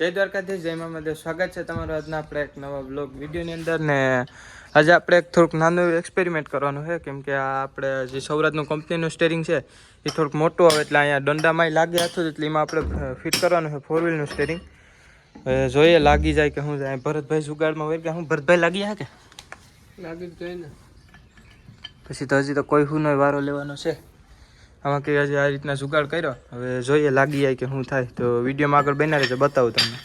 જય દ્વારકાધીશ, જય મામાદેવ. સ્વાગત છે તમારું આજના આપણે એક નવા બ્લોગ વિડીયોની અંદર. ને આજે આપણે થોડુંક નાનું એક્સપેરિમેન્ટ કરવાનું છે, કેમ કે આ આપણે જે સૌરાજનું કંપનીનું સ્ટેરિંગ છે એ થોડુંક મોટું આવે, એટલે અહીંયા દંડામાં લાગે હતું, એટલે એમાં આપણે ફિટ કરવાનું છે 4 વ્હીલનું સ્ટેરિંગ. જોઈએ લાગી જાય કે શું જાય. ભરતભાઈ જુગાડમાં હોય કે હું ભરતભાઈ લાગી જાય કે લાગી જ જાય ને. પછી તો હજી તો કોઈ શું નો વારો લેવાનો છે. આમાં કે હજી આ રીતના જુગાડ કર્યો, હવે જોઈએ લાગી જાય કે શું થાય. તો વિડીયોમાં આગળ બના રહેજો, બતાવું તમને.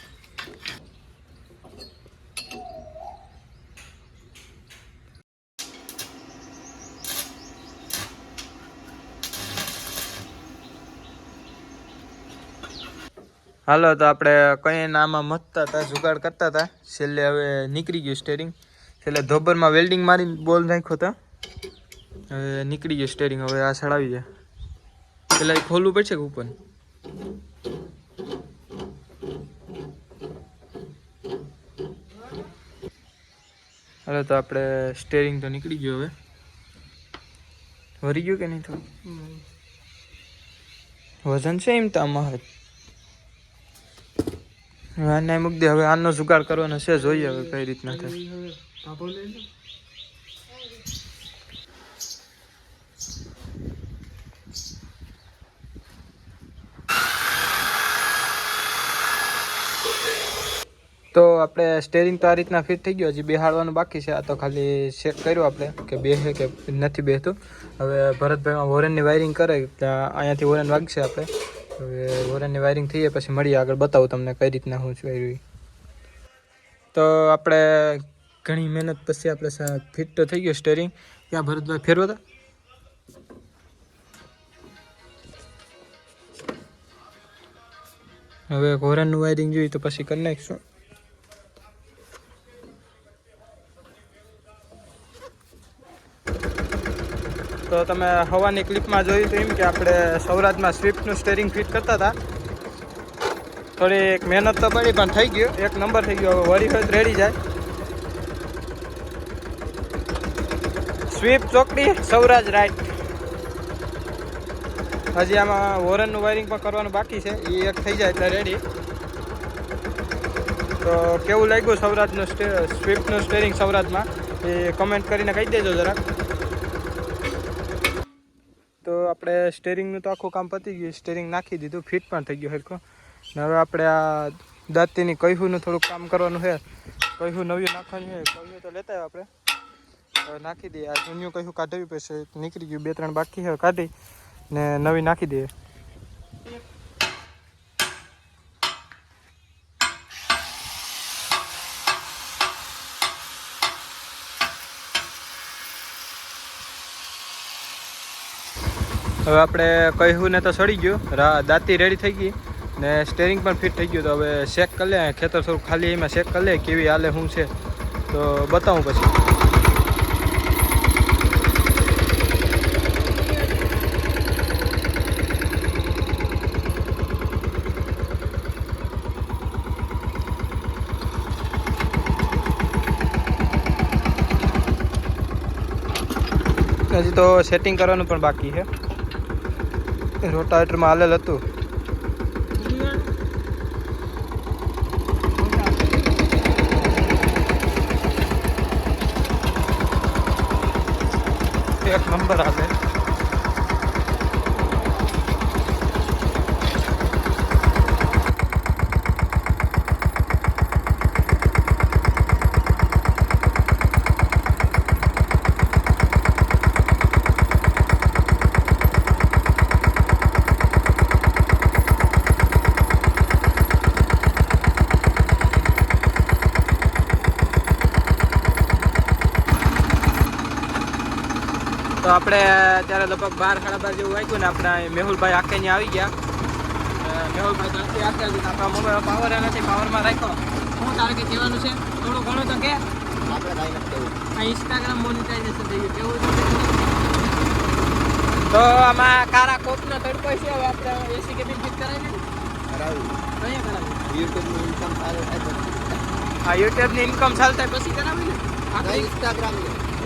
હાલો, તો આપણે કઈ નામાં મથતા હતા, જુગાડ કરતા હતા. છેલ્લે હવે નીકળી ગયું સ્ટેરિંગ. છેલ્લે ધોબરમાં વેલ્ડિંગ મારીને બોલ નાખ્યો હતો, હવે નીકળી ગયું સ્ટેરિંગ. હવે આ સડાવી જાય, પેલા એ ખોલવું પડશે કે ઉપર. હાલો, તો આપણે સ્ટેરિંગ તો નીકળી ગયું. હવે વરી ગયું કે નહીં? થોડું વજન છે એમ તો આમાં. આને મૂકી દે. હવે આનો જુગાડ કરવાનો છે, જોઈએ હવે કઈ રીતના થાય. તો આપણે સ્ટેરિંગ તો આ રીતના ફિટ થઈ ગયો. હજી બેહાડવાનું બાકી છે. આ તો ખાલી ચેક કર્યું આપણે કે બેસે કે નથી બેસતું. હવે ભરતભાઈમાં વોરનની વાયરિંગ કરે, ત્યાં અહીંયાથી વોરન વાગશે. આપણે હવે વોરનની વાયરિંગ થઈ જાય પછી મળીએ, આગળ બતાવું તમને કઈ રીતના હું છું. તો આપણે ઘણી મહેનત પછી આપણે ફિટ તો થઈ ગયો સ્ટેરિંગ. ત્યાં ભરતભાઈ ફેરવો હતા. હવે વોરનનું વાયરિંગ જોઈએ તો પછી કરી નાખીશું. તો તમે હવાની ક્લિપમાં જોયું તો એમ કે આપણે સૌરાજમાં સ્વિફ્ટનું સ્ટેરિંગ ફિટ કરતા હતા. થોડી મહેનત તો પડી પણ થઈ ગયું, એક નંબર થઈ ગયો. હવે વળી હોય રેડી જાય. સ્વિફ્ટ ચોકડી સૌરાજ રાઈટ. હજી આમાં વોરનનું વાયરિંગ પણ કરવાનું બાકી છે, એ એક થઈ જાય એટલે રેડી. તો કેવું લાગ્યું સૌરાજનું સ્વિફ્ટનું સ્ટેરિંગ સૌરાજમાં, એ કમેન્ટ કરીને કહી દેજો જરાક. તો આપણે સ્ટેરિંગનું તો આખું કામ પતી ગયું. સ્ટેરિંગ નાખી દીધું, ફિટ પણ થઈ ગયું હરખું. ને હવે આપણે આ દાંતીની કહીનું થોડુંક કામ કરવાનું છે. કહ્યું નવી નાખવાનું છે. કહ્યું તો લેતા આવ્યા આપણે, હવે નાખી દઈએ. આ જૂનું કહ્યું કાઢવી પડશે, નીકળી ગયું. 2-3 બાકી છે, કાઢી ને નવી નાખી દઈએ. હવે આપણે કહ્યું ને તો સડી ગયું, દાંતી રેડી થઈ ગઈ ને સ્ટેરિંગ પણ ફિટ થઈ ગયું. તો હવે ચેક કરી લે, ખેતર થોડું ખાલી એમાં ચેક કરી લે કેવી હાલે શું છે, તો બતાવું પછી. હજી તો સેટિંગ કરવાનું પણ બાકી છે. રોટાવેટરમાં હાલેલ હતું. એક નંબર આવે. તો આપણે ત્યારે લગભગ 12-12:30 જેવું વાગ્યું ને આપણે મેહુલભાઈ આખે ત્યાં આવી ગયા. મેહુલભાઈ ત્યાંથી આખે આપણા મોબાઈલ પાવર નથી, પાવરમાં રાખ્યો. શું તારે કે કહેવાનું છે? થોડું ઘણું તો કે આપણે કાંઈ નથી કહેવું. આ ઇન્સ્ટાગ્રામ મોનિટાઇઝેશન થઈ ગયું કેવું? તો આમાં કારા કોપનો તડકો છે. હવે આપણે એસી કેબિન ફિટ કરાવી અહીંયા કરાવી. યુટ્યુબની ઇન્કમ ચાલુ થાય. હા, યુટ્યુબની ઇન્કમ ચાલુ થાય પછી કરાવી ને. આપણે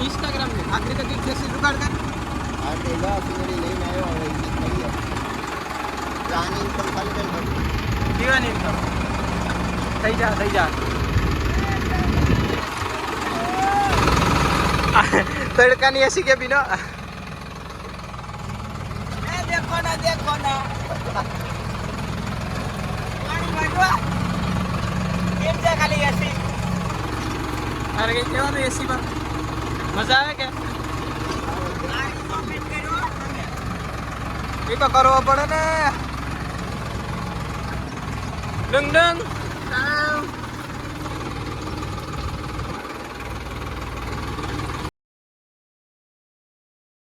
ઇન્સ્ટાગ્રામ ને આખરી તો કંઈક દેશી જુગાડ કર. આટલી સિંગડી લઈને આવ્યો, હવે કહીએ પ્લાનિંગ પણ ચાલુ થાય. દીવાની ઇન્કમ થઈ જા તડકાની એસી કે બીનો देखो ना કેમ છે ખાલી એસી અરે કઈ કેવાનું એસી માં મજા આવે કે એ તો કરવો પડે ને ડંગ ડંગ